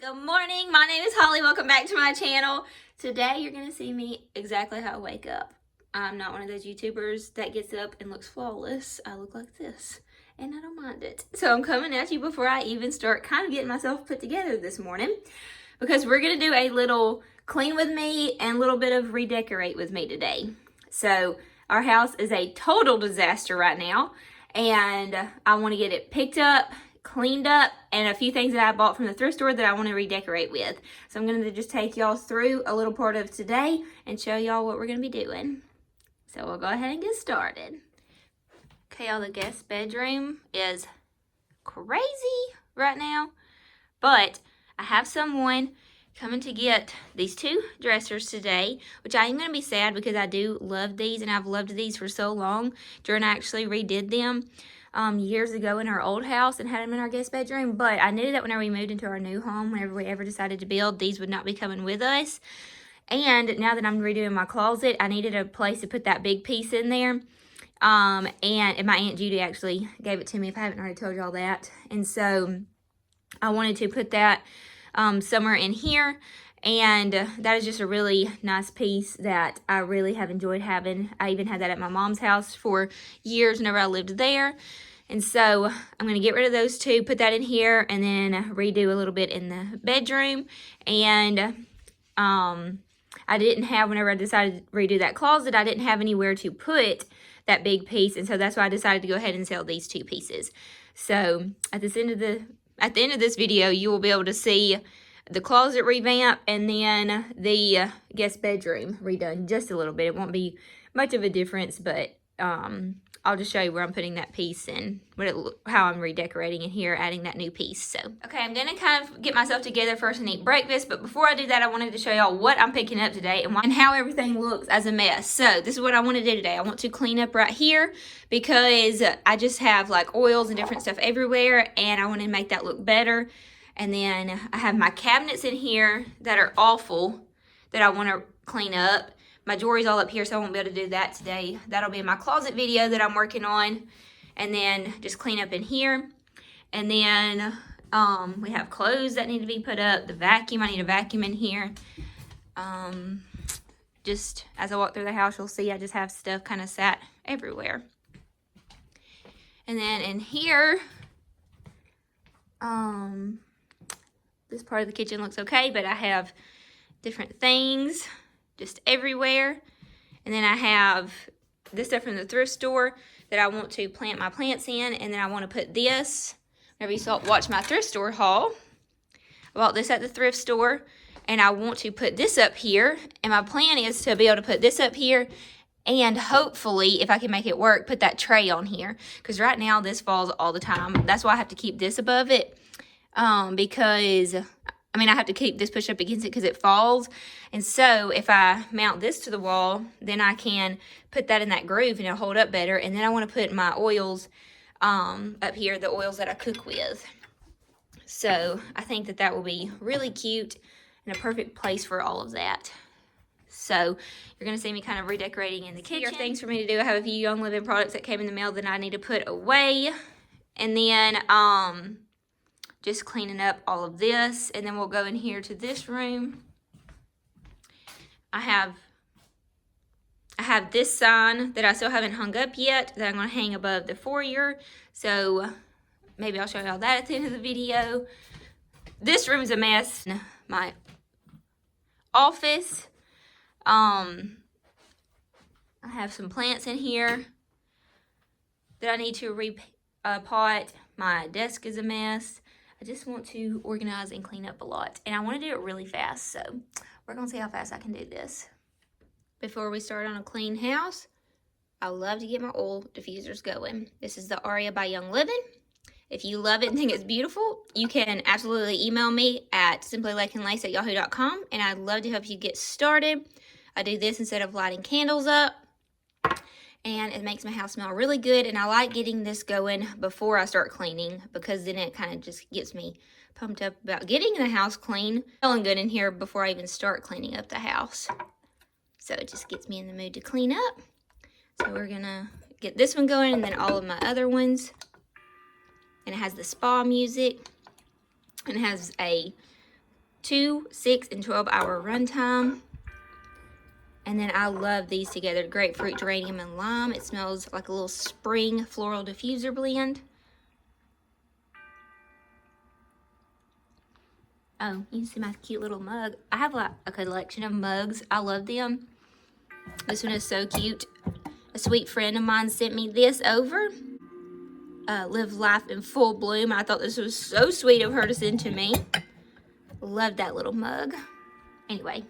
Good morning, my name is Holly. Welcome back to my channel. Today you're going to see me exactly how I wake up. I'm not one of those YouTubers that gets up and looks flawless. I look like this and I don't mind it. So I'm coming at you before I even start kind of getting myself put together this morning, because we're going to do a little clean with me and a little bit of redecorate with me today. So our house is a total disaster right now and I want to get it picked up, cleaned up, and a few things that I bought from the thrift store that I want to redecorate with. So I'm going to just take y'all through a little part of today and show y'all what we're going to be doing. So we'll go ahead and get started. Okay, y'all, the guest bedroom is crazy right now, but I have someone coming to get these two dressers today, which I am going to be sad because I do love these and I've loved these for so long. Jordan actually redid them years ago in our old house and had them in our guest bedroom, but I knew that whenever we moved into our new home, whenever we ever decided to build, these would not be coming with us. And now that I'm redoing my closet, I needed a place to put that big piece in there. And my Aunt Judy actually gave it to me, if I haven't already told y'all that. And so I wanted to put that somewhere in here. And that is just a really nice piece that I really have enjoyed having. I even had that at my mom's house for years whenever I lived there. And so I'm going to get rid of those two, put that in here, and then redo a little bit in the bedroom. And I didn't have, whenever I decided to redo that closet, I didn't have anywhere to put that big piece. And so that's why I decided to go ahead and sell these two pieces. So at the end of this video, you will be able to see the closet revamp and then the guest bedroom redone just a little bit. It won't be much of a difference, but I'll just show you where I'm putting that piece and how I'm redecorating in here, adding that new piece. So, okay, I'm going to kind of get myself together first and eat breakfast, but before I do that, I wanted to show y'all what I'm picking up today and how everything looks as a mess. So, this is what I want to do today. I want to clean up right here because I just have like oils and different stuff everywhere, and I want to make that look better. And then I have my cabinets in here that are awful that I want to clean up. My jewelry's all up here, so I won't be able to do that today. That'll be in my closet video that I'm working on. And then just clean up in here. And then we have clothes that need to be put up. The vacuum, I need a vacuum in here. Just as I walk through the house, you'll see I just have stuff kind of sat everywhere. And then in here, this part of the kitchen looks okay, but I have different things just everywhere. And then I have this stuff from the thrift store that I want to plant my plants in. And then I want to put this, whenever you watch my thrift store haul, I bought this at the thrift store. And I want to put this up here. And my plan is to be able to put this up here. And hopefully, if I can make it work, put that tray on here. Because right now, this falls all the time. That's why I have to keep this above it. Because I have to keep this pushed up against it because it falls. And so if I mount this to the wall, then I can put that in that groove and it'll hold up better. And then I want to put my oils up here, the oils that I cook with. So I think that that will be really cute and a perfect place for all of that. So you're going to see me kind of redecorating in the kitchen. Here are things for me to do. I have a few Young Living products that came in the mail that I need to put away. And then just cleaning up all of this, and then we'll go in here to this room. I have this sign that I still haven't hung up yet that I'm going to hang above the foyer, so maybe I'll show y'all that at the end of the video. This room is a mess. My office, I have some plants in here that I need to repot. My desk is a mess. I just want to organize and clean up a lot. And I want to do it really fast. So we're going to see how fast I can do this. Before we start on a clean house, I love to get my oil diffusers going. This is the Aria by Young Living. If you love it and think it's beautiful, you can absolutely email me at simplylakeandlace@yahoo.com. And I'd love to help you get started. I do this instead of lighting candles up. And it makes my house smell really good. And I like getting this going before I start cleaning, because then it kind of just gets me pumped up about getting the house clean. Smelling good in here before I even start cleaning up the house. So it just gets me in the mood to clean up. So we're going to get this one going and then all of my other ones. And it has the spa music. And it has a 2, 6, and 12-hour runtime. And then I love these together. Grapefruit, geranium, and lime. It smells like a little spring floral diffuser blend. Oh, you can see my cute little mug. I have like a collection of mugs. I love them. This one is so cute. A sweet friend of mine sent me this over. Live life in full bloom. I thought this was so sweet of her to send to me. Love that little mug. Anyway,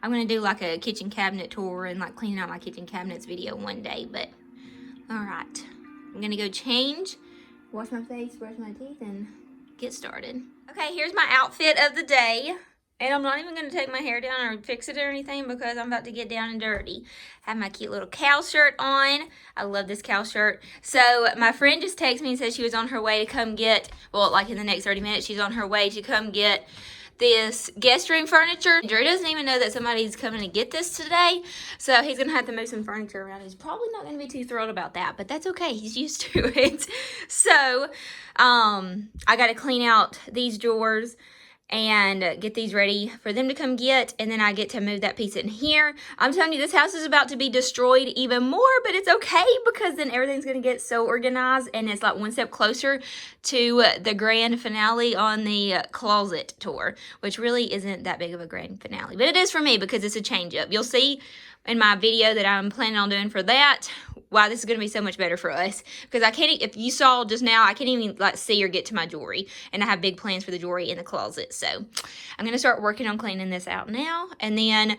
I'm going to do like a kitchen cabinet tour and like cleaning out my kitchen cabinets video one day. But, alright. I'm going to go change, wash my face, brush my teeth, and get started. Okay, here's my outfit of the day. And I'm not even going to take my hair down or fix it or anything because I'm about to get down and dirty. I have my cute little cow shirt on. I love this cow shirt. So my friend just texted me and said she was on her way to come get, well, like in the next 30 minutes, she's on her way to come get this guest room furniture. Drew doesn't even know that somebody's coming to get this today. So he's going to have to move some furniture around. He's probably not going to be too thrilled about that, but that's okay. He's used to it. So I got to clean out these drawers and get these ready for them to come get, and then I get to move that piece in here. I'm telling you, this house is about to be destroyed even more, but it's okay because then everything's going to get so organized, and it's like one step closer to the grand finale on the closet tour, which really isn't that big of a grand finale, but it is for me because it's a change up. You'll see in my video that I'm planning on doing for that why this is going to be so much better for us, because I can't, if you saw just now, I can't even like see or get to my jewelry, and I have big plans for the jewelry in the closet. So I'm going to start working on cleaning this out now, and then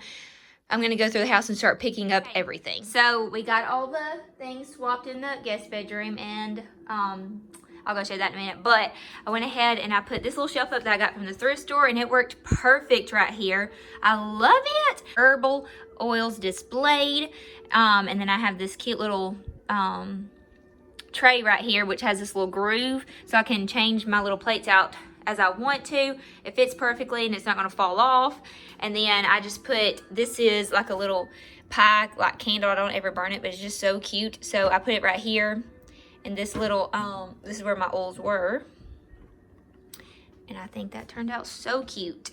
I'm going to go through the house and start picking up everything. So we got all the things swapped in the guest bedroom, and I'll go show you that in a minute. But I went ahead and I put this little shelf up that I got from the thrift store, and it worked perfect right here. I love it. Herbal oils displayed. And then I have this cute little tray right here, which has this little groove, so I can change my little plates out as I want to. It fits perfectly and it's not going to fall off. And then I just put, this is like a little pie, like candle. I don't ever burn it, but it's just so cute. So I put it right here. And this little, this is where my oils were. And I think that turned out so cute.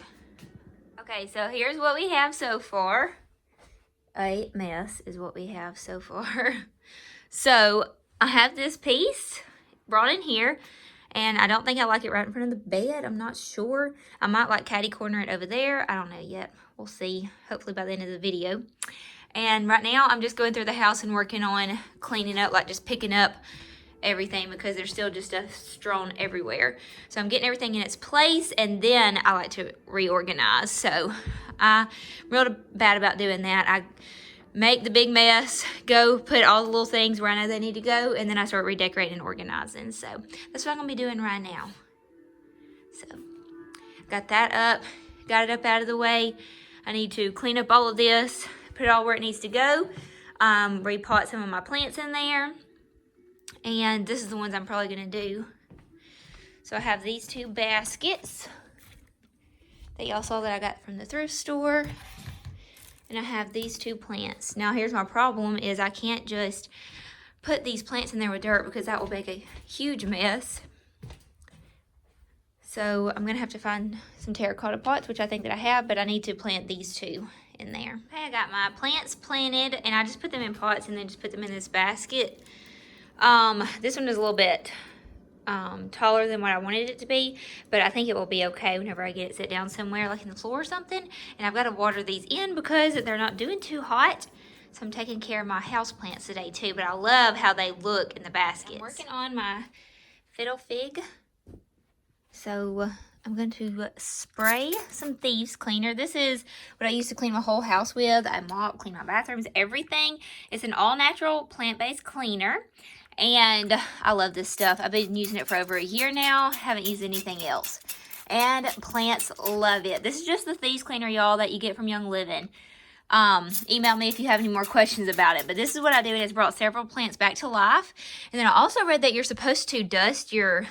Okay, so here's what we have so far. A mess is what we have so far. So I have this piece brought in here, and I don't think I like it right in front of the bed. I'm not sure. I might like catty corner it over there. I don't know yet. We'll see, hopefully by the end of the video. And right now I'm just going through the house and working on cleaning up, like just picking up everything because there's still just stuff strewn everywhere. So I'm getting everything in its place, and then I like to reorganize. So I'm real bad about doing that. I make the big mess, go put all the little things where I know they need to go, and then I start redecorating and organizing. So that's what I'm gonna be doing right now. So got that up, got it up out of the way. I need to clean up all of this, put it all where it needs to go, repot some of my plants in there. And this is the ones I'm probably going to do. So I have these two baskets that y'all saw that I got from the thrift store. And I have these two plants. Now here's my problem is I can't just put these plants in there with dirt because that will make a huge mess. So I'm going to have to find some terracotta pots, which I think that I have, but I need to plant these two in there. Okay, I got my plants planted, and I just put them in pots and then just put them in this basket. This one is a little bit taller than what I wanted it to be, but I think it will be okay whenever I get it set down somewhere like in the floor or something. And I've got to water these in because they're not doing too hot. So I'm taking care of my house plants today too, but I love how they look in the baskets. I'm working on my fiddle fig. So I'm going to spray some thieves cleaner. This is what I used to clean my whole house with. I mop, clean my bathrooms, everything. It's an all-natural plant-based cleaner. And I love this stuff. I've been using it for over a year now. Haven't used anything else. And plants love it. This is just the thieves cleaner, y'all, that you get from Young Living. Email me if you have any more questions about it. But this is what I do, and it's brought several plants back to life. And then I also read that you're supposed to dust your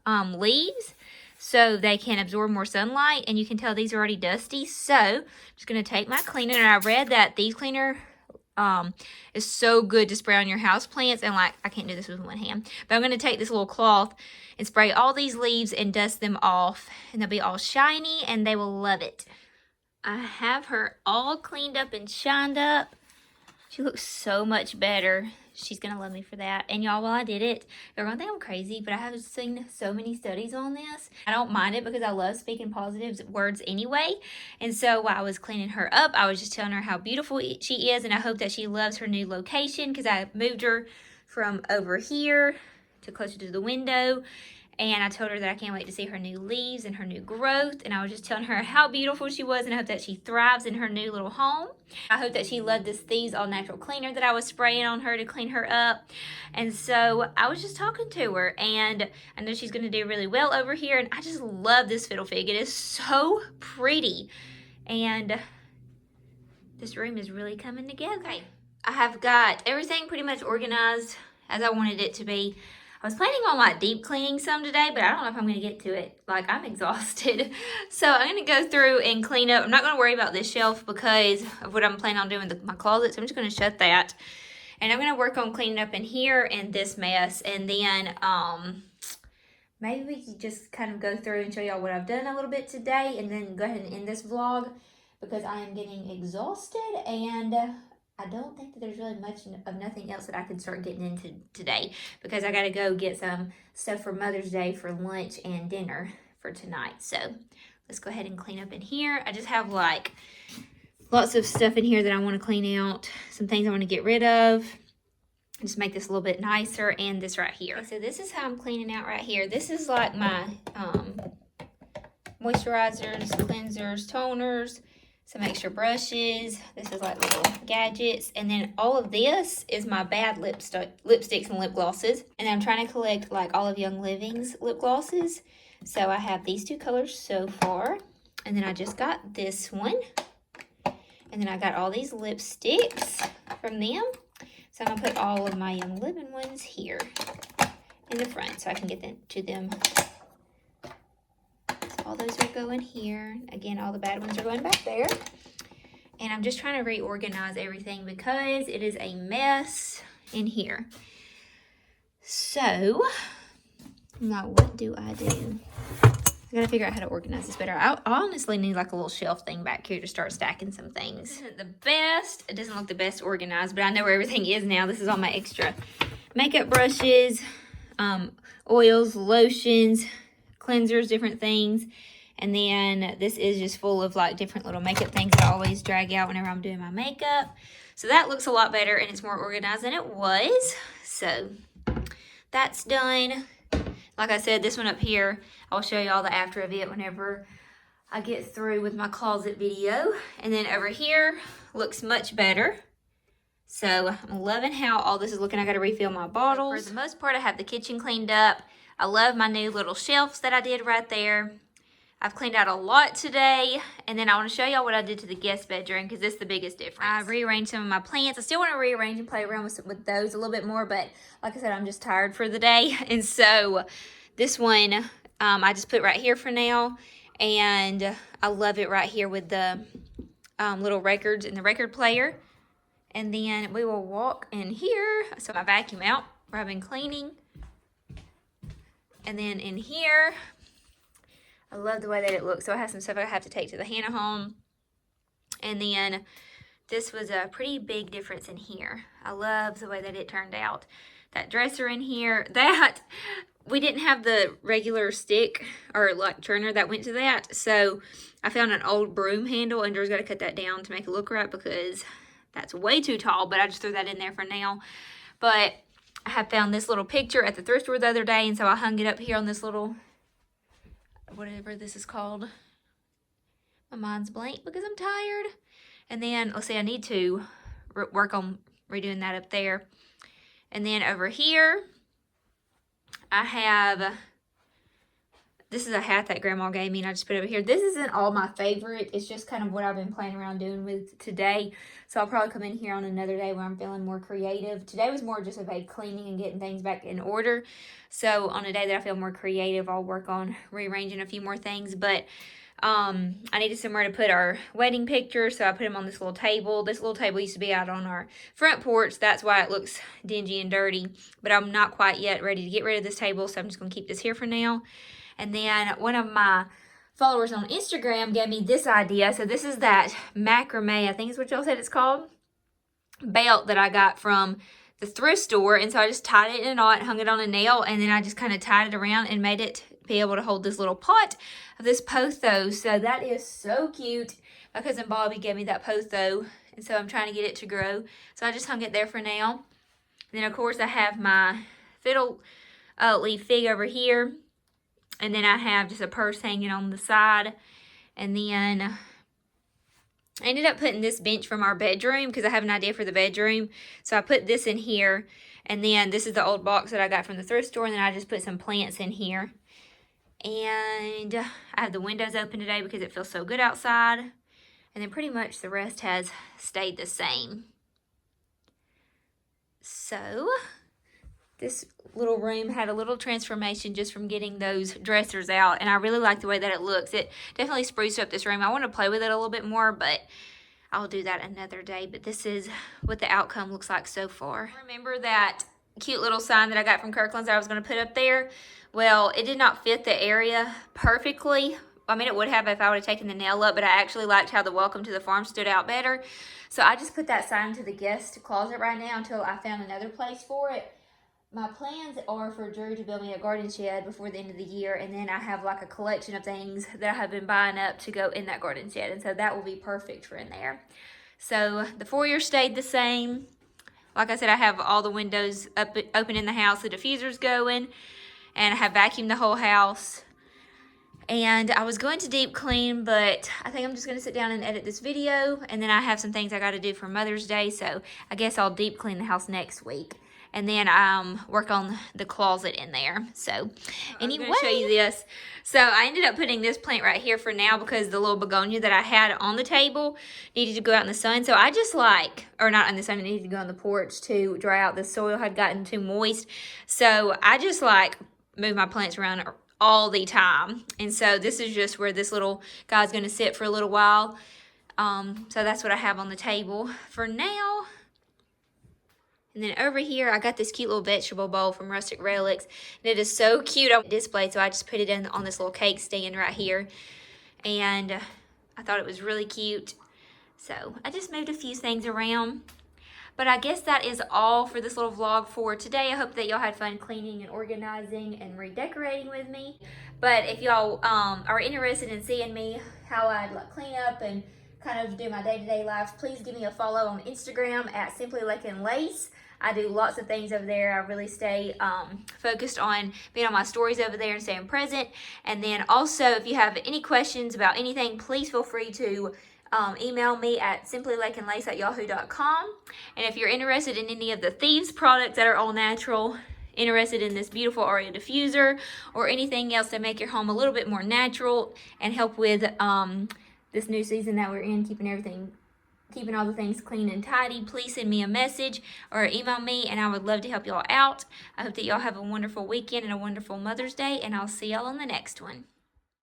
leaves so they can absorb more sunlight. And you can tell these are already dusty. So I'm just going to take my cleaner. And I read that thieves cleaner is so good to spray on your house plants. And like, I can't do this with one hand, but I'm going to take this little cloth and spray all these leaves and dust them off, and they'll be all shiny and they will love it. I have her all cleaned up and shined up. She looks so much better. She's going to love me for that. And y'all, while I did it, they're going to think I'm crazy, but I have seen so many studies on this. I don't mind it because I love speaking positive words anyway. And so while I was cleaning her up, I was just telling her how beautiful she is, and I hope that she loves her new location, because I moved her from over here to closer to the window. And I told her that I can't wait to see her new leaves and her new growth. And I was just telling her how beautiful she was, and I hope that she thrives in her new little home. I hope that she loved this Thieves All Natural Cleaner that I was spraying on her to clean her up. And so I was just talking to her, and I know she's going to do really well over here. And I just love this fiddle fig. It is so pretty. And this room is really coming together. Okay, I have got everything pretty much organized as I wanted it to be. I was planning on like deep cleaning some today, but I don't know if I'm going to get to it. Like, I'm exhausted. So I'm going to go through and clean up. I'm not going to worry about this shelf because of what I'm planning on doing with my closet. So I'm just going to shut that. And I'm going to work on cleaning up in here and this mess. And then maybe we can just kind of go through and show y'all what I've done a little bit today. And then go ahead and end this vlog because I am getting exhausted. And I don't think that there's really much of nothing else that I can start getting into today, because I got to go get some stuff for Mother's Day for lunch and dinner for tonight. So let's go ahead and clean up in here. I just have like lots of stuff in here that I want to clean out. Some things I want to get rid of. Just make this a little bit nicer. And this right here. Okay, so this is how I'm cleaning out right here. This is like my moisturizers, cleansers, toners, some extra brushes. This is like little gadgets. And then all of this is my bad lipsticks and lip glosses. And I'm trying to collect like all of Young Living's lip glosses. So I have these two colors so far. And then I just got this one. And then I got all these lipsticks from them. So I'm going to put all of my Young Living ones here in the front so I can get them to them. All those are going here. Again, all the bad ones are going back there. And I'm just trying to reorganize everything because it is a mess in here. So, now what do? I gotta figure out how to organize this better. I honestly need like a little shelf thing back here to start stacking some things. This isn't the best. It doesn't look the best organized, but I know where everything is now. This is all my extra makeup brushes, oils, lotions, cleansers, different things. And then this is just full of like different little makeup things that I always drag out whenever I'm doing my makeup. So that looks a lot better and it's more organized than it was. So that's done. Like I said, this one up here, I'll show you all the after of it whenever I get through with my closet video. And then over here looks much better. So I'm loving how all this is looking. I got to refill my bottles. For the most part, I have the kitchen cleaned up. I love my new little shelves that I did right there. I've cleaned out a lot today. And then I want to show y'all what I did to the guest bedroom because this is the biggest difference. I rearranged some of my plants. I still want to rearrange and play around with those a little bit more. But like I said, I'm just tired for the day. And so this one, I just put right here for now. And I love it right here with the little records and the record player. And then we will walk in here. So my vacuum out where I've been cleaning. And then in here, I love the way that it looks. So I have some stuff I have to take to the Hannah home. And then this was a pretty big difference in here. I love the way that it turned out. That dresser in here, that we didn't have the regular stick or like turner that went to that. So I found an old broom handle and Drew's got to cut that down to make it look right because that's way too tall, but I just threw that in there for now. But I have found this little picture at the thrift store the other day, and so I hung it up here on this little, whatever this is called. My mind's blank because I'm tired. And then, let's see, I need to work on redoing that up there. And then over here, I have, this is a hat that Grandma gave me, and I just put it over here. This isn't all my favorite. It's just kind of what I've been playing around doing with today. So I'll probably come in here on another day where I'm feeling more creative. Today was more just about cleaning and getting things back in order. So on a day that I feel more creative, I'll work on rearranging a few more things. But I needed somewhere to put our wedding pictures, so I put them on this little table. This little table used to be out on our front porch. That's why it looks dingy and dirty. But I'm not quite yet ready to get rid of this table, so I'm just going to keep this here for now. And then one of my followers on Instagram gave me this idea. So this is that macrame, I think is what y'all said it's called, belt that I got from the thrift store. And so I just tied it in a knot, hung it on a nail, and then I just kind of tied it around and made it be able to hold this little pot of this pothos. So that is so cute. My cousin Bobby gave me that potho, and so I'm trying to get it to grow. So I just hung it there for now. And then of course I have my fiddle leaf fig over here, and then I have just a purse hanging on the side. And then I ended up putting this bench from our bedroom because I have an idea for the bedroom. So I put this in here, and then this is the old box that I got from the thrift store, and then I just put some plants in here. And I have the windows open today because it feels so good outside. And then pretty much the rest has stayed the same. So this little room had a little transformation just from getting those dressers out. And I really like the way that it looks. It definitely spruced up this room. I want to play with it a little bit more, but I'll do that another day. But this is what the outcome looks like so far. Remember that cute little sign that I got from Kirkland's that I was going to put up there? Well, it did not fit the area perfectly. I mean, it would have if I would have taken the nail up, but I actually liked how the welcome to the farm stood out better. So I just put that sign to the guest closet right now until I found another place for it. My plans are for Drew to build me a garden shed before the end of the year, and then I have like a collection of things that I have been buying up to go in that garden shed, and so that will be perfect for in there. So the foyer stayed the same. Like I said, I have all the windows open in the house, the diffuser's going, and I have vacuumed the whole house. And I was going to deep clean, but I think I'm just going to sit down and edit this video, and then I have some things I got to do for Mother's Day, so I guess I'll deep clean the house next week. And then work on the closet in there. So anyway, I'm going to show you this. So I ended up putting this plant right here for now because the little begonia that I had on the table needed to go out in the sun. So I just or not in the sun, it needed to go on the porch to dry out. The soil had gotten too moist. So I just move my plants around all the time. And so this is just where this little guy's going to sit for a little while. So that's what I have on the table for now. And then over here, I got this cute little vegetable bowl from Rustic Relics. And it is so cute on display, so I just put it on this little cake stand right here. And I thought it was really cute. So I just moved a few things around. But I guess that is all for this little vlog for today. I hope that y'all had fun cleaning and organizing and redecorating with me. But if y'all are interested in seeing me, how I'd clean up and kind of do my day-to-day life, please give me a follow on Instagram at simplylakeandlace. I do lots of things over there. I really stay focused on being on my stories over there and staying present. And then also, if you have any questions about anything, please feel free to email me at simplylakeandlace@yahoo.com. And if you're interested in any of the Thieves products that are all natural, interested in this beautiful Aria diffuser, or anything else to make your home a little bit more natural and help with this new season that we're in, keeping all the things clean and tidy, please send me a message or email me, and I would love to help y'all out. I hope that y'all have a wonderful weekend and a wonderful Mother's Day, and I'll see y'all on the next one.